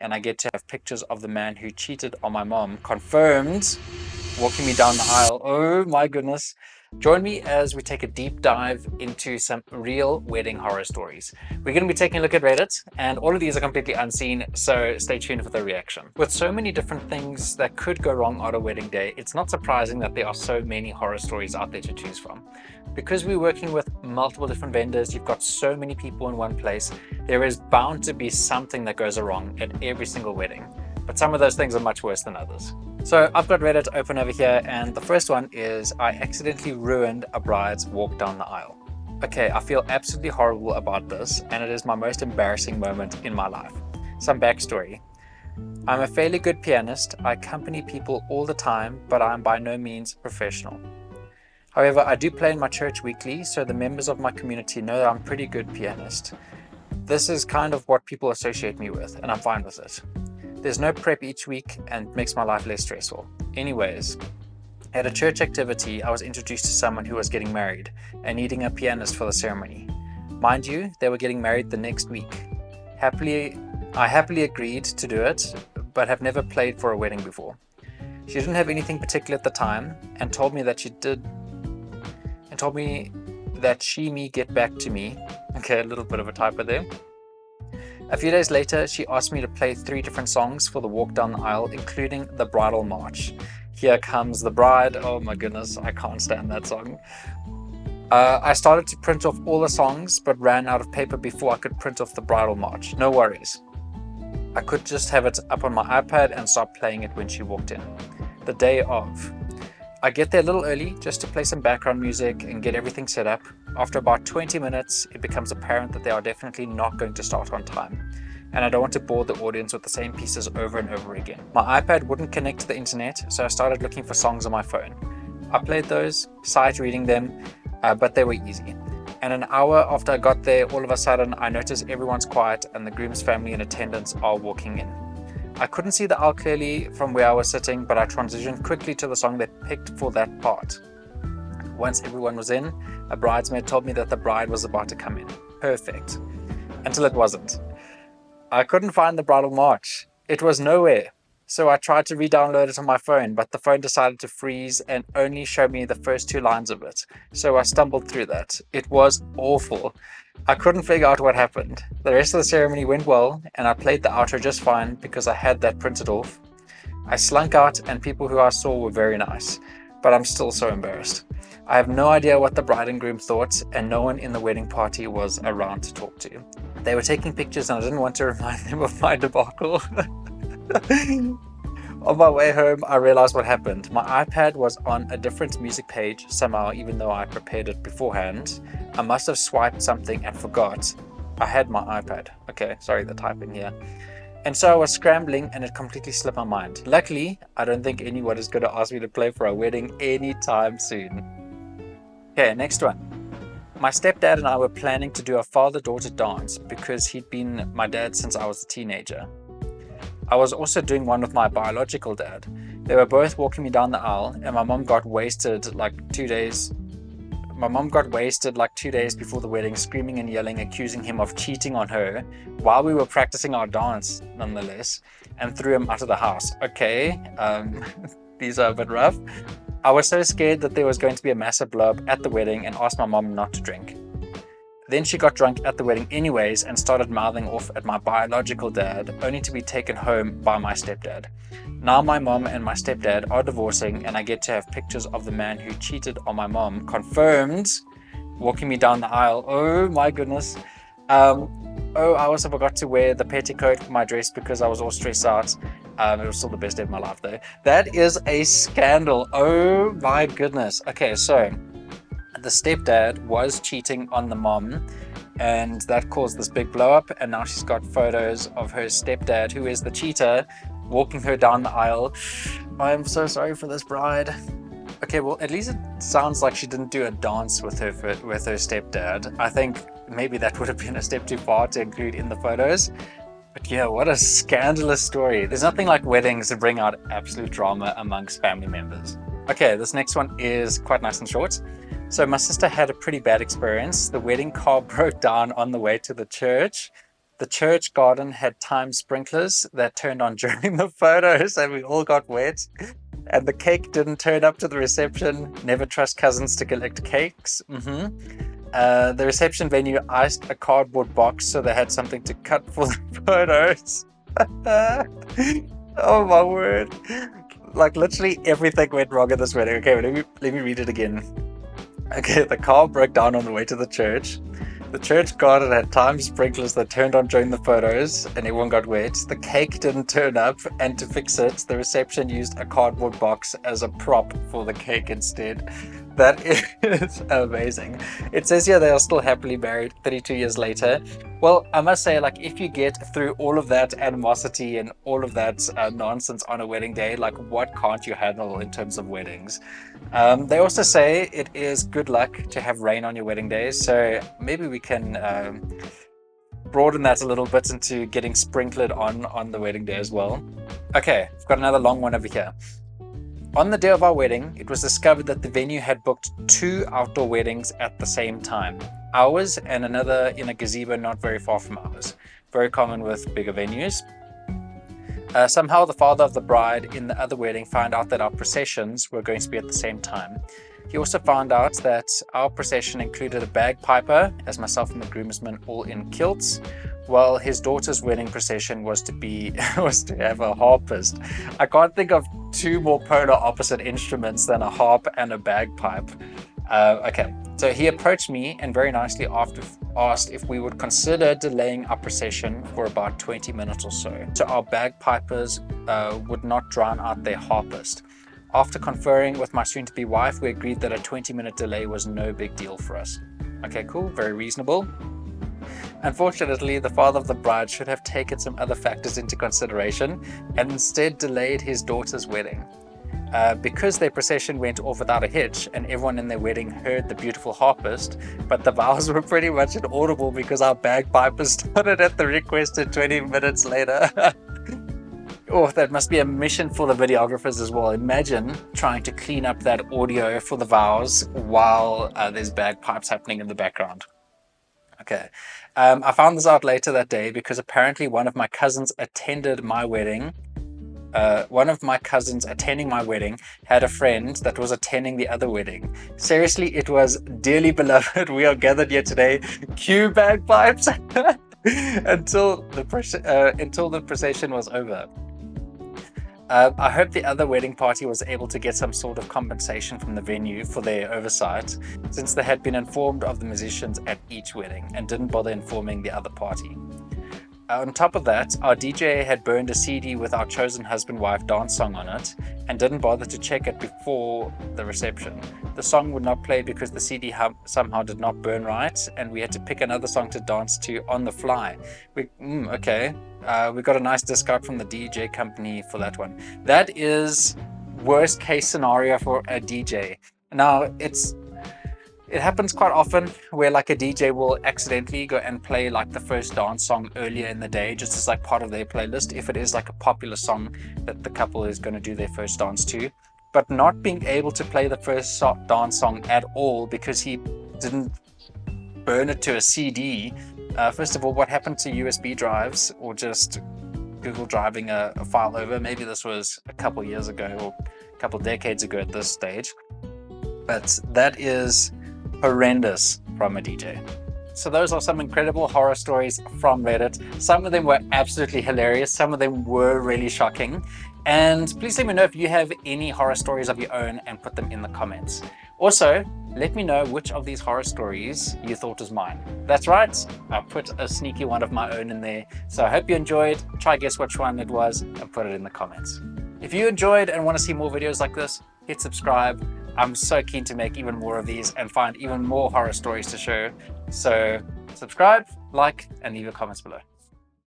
and I get to have pictures of the man who cheated on my mom confirmed, walking me down the aisle. Oh my goodness. Join me as we take a deep dive into some real wedding horror stories. We're going to be taking a look at Reddit, and all of these are completely unseen, so stay tuned for the reaction. With so many different things that could go wrong on a wedding day, it's not surprising that there are so many horror stories out there to choose from. Because we're working with multiple different vendors, you've got so many people in one place, there is bound to be something that goes wrong at every single wedding. But some of those things are much worse than others. So I've got Reddit open over here, and the first one is, I accidentally ruined a bride's walk down the aisle. Okay, I feel absolutely horrible about this, and it is my most embarrassing moment in my life. Some backstory. I'm a fairly good pianist. I accompany people all the time, but I'm by no means professional. However, I do play in my church weekly, so the members of my community know that I'm a pretty good pianist. This is kind of what people associate me with, and I'm fine with it. There's no prep each week and makes my life less stressful. Anyways, at a church activity, I was introduced to someone who was getting married and needing a pianist for the ceremony. Mind you, they were getting married the next week. I happily agreed to do it, but have never played for a wedding before. She didn't have anything particular at the time and told me that she may get back to me. Okay, a little bit of a typo there. A few days later, she asked me to play 3 different songs for the walk down the aisle, including the bridal march. Here Comes the Bride. Oh my goodness, I can't stand that song. I started to print off all the songs, but ran out of paper before I could print off the bridal march. No worries. I could just have it up on my iPad and start playing it when she walked in. The day of. I get there a little early just to play some background music and get everything set up. After about 20 minutes, it becomes apparent that they are definitely not going to start on time, and I don't want to bore the audience with the same pieces over and over again. My iPad wouldn't connect to the internet, so I started looking for songs on my phone. I played those, sight reading them, but they were easy. And an hour after I got there, all of a sudden, I notice everyone's quiet and the groom's family in attendance are walking in. I couldn't see the aisle clearly from where I was sitting, but I transitioned quickly to the song they picked for that part. Once everyone was in, a bridesmaid told me that the bride was about to come in. Perfect. Until it wasn't. I couldn't find the bridal march. It was nowhere. So I tried to re-download it on my phone, but the phone decided to freeze and only show me the first 2 lines of it. So I stumbled through that. It was awful. I couldn't figure out what happened. The rest of the ceremony went well, and I played the outro just fine because I had that printed off. I slunk out, and people who I saw were very nice, but I'm still so embarrassed. I have no idea what the bride and groom thought, and no one in the wedding party was around to talk to. They were taking pictures, and I didn't want to remind them of my debacle. On my way home, I realized what happened. My iPad was on a different music page somehow, even though I prepared it beforehand. I must have swiped something and forgot I had my iPad. Okay, sorry, the typing here. And so I was scrambling and it completely slipped my mind. Luckily, I don't think anyone is going to ask me to play for a wedding anytime soon. Okay, next one. My stepdad and I were planning to do a father-daughter dance because he'd been my dad since I was a teenager. I was also doing one with my biological dad. They were both walking me down the aisle, and my mom got wasted like 2 days. My mom got wasted like 2 days before the wedding, screaming and yelling, accusing him of cheating on her while we were practicing our dance, nonetheless, and threw him out of the house. Okay, these are a bit rough. I was so scared that there was going to be a massive blow up at the wedding and asked my mom not to drink. Then she got drunk at the wedding anyways and started mouthing off at my biological dad, only to be taken home by my stepdad. Now my mom and my stepdad are divorcing, and I get to have pictures of the man who cheated on my mom confirmed, walking me down the aisle. Oh my goodness. I also forgot to wear the petticoat for my dress because I was all stressed out. It was still the best day of my life though. That is a scandal. Oh my goodness. Okay, so the stepdad was cheating on the mom, and that caused this big blow up, and now she's got photos of her stepdad, who is the cheater, walking her down the aisle. I am so sorry for this bride. Okay, well, at least it sounds like she didn't do a dance with her stepdad. I think maybe that would have been a step too far to include in the photos. But yeah, what a scandalous story. There's nothing like weddings to bring out absolute drama amongst family members. Okay, this next one is quite nice and short. So my sister had a pretty bad experience. The wedding car broke down on the way to the church. The church garden had timed sprinklers that turned on during the photos and we all got wet. And the cake didn't turn up to the reception. Never trust cousins to collect cakes. The reception venue iced a cardboard box so they had something to cut for the photos. Oh my word. Like literally everything went wrong at this wedding. Okay, let me read it again. Okay, the car broke down on the way to the church. The church garden had timed sprinklers that turned on during the photos and everyone got wet. The cake didn't turn up, and to fix it, the reception used a cardboard box as a prop for the cake instead. That is amazing. It says here they are still happily married 32 years later. Well, I must say, like, if you get through all of that animosity and all of that nonsense on a wedding day, like, what can't you handle in terms of weddings? They also say it is good luck to have rain on your wedding day, so maybe we can broaden that a little bit into getting sprinkled on the wedding day as well. Okay, I've got another long one over here. On the day of our wedding, it was discovered that the venue had booked 2 outdoor weddings at the same time. Ours and another in a gazebo not very far from ours. Very common with bigger venues. Somehow the father of the bride in the other wedding found out that our processions were going to be at the same time. He also found out that our procession included a bagpiper, as myself and the groomsmen all in kilts, while his daughter's wedding procession was to have a harpist. I can't think of 2 more polar opposite instruments than a harp and a bagpipe. Okay, so he approached me and very nicely asked if we would consider delaying our procession for about 20 minutes or so our bagpipers would not drown out their harpist. After conferring with my soon-to-be wife, we agreed that a 20-minute delay was no big deal for us. Okay, cool, very reasonable. Unfortunately, the father of the bride should have taken some other factors into consideration and instead delayed his daughter's wedding. Because their procession went off without a hitch and everyone in their wedding heard the beautiful harpist, but the vows were pretty much inaudible because our bagpipers started at the requested 20 minutes later. Oh, that must be a mission for the videographers as well. Imagine trying to clean up that audio for the vows while there's bagpipes happening in the background. Okay, I found this out later that day because apparently one of my cousins attending my wedding had a friend that was attending the other wedding. Seriously, it was, dearly beloved, we are gathered here today. Cue bagpipes until the procession was over. I hope the other wedding party was able to get some sort of compensation from the venue for their oversight, since they had been informed of the musicians at each wedding and didn't bother informing the other party. On top of that, our DJ had burned a CD with our chosen husband-wife dance song on it and didn't bother to check it before the reception. The song would not play because the CD somehow did not burn right, and we had to pick another song to dance to on the fly. Okay, we got a nice discount from the DJ company for that one. That is worst case scenario for a DJ. Now, it happens quite often where like a DJ will accidentally go and play like the first dance song earlier in the day, just as like part of their playlist, if it is like a popular song that the couple is going to do their first dance to. But not being able to play the first dance song at all because he didn't burn it to a CD. First of all, what happened to USB drives or just Google driving a file over? Maybe this was a couple years ago or a couple decades ago at this stage. But that is horrendous from a DJ. So those are some incredible horror stories from Reddit. Some of them were absolutely hilarious. Some of them were really shocking. And please let me know if you have any horror stories of your own and put them in the comments. Also, let me know which of these horror stories you thought was mine. That's right, I put a sneaky one of my own in there. So I hope you enjoyed. Try guess which one it was and put it in the comments. If you enjoyed and want to see more videos like this, hit subscribe. I'm so keen to make even more of these and find even more horror stories to show. So subscribe, like, and leave your comments below.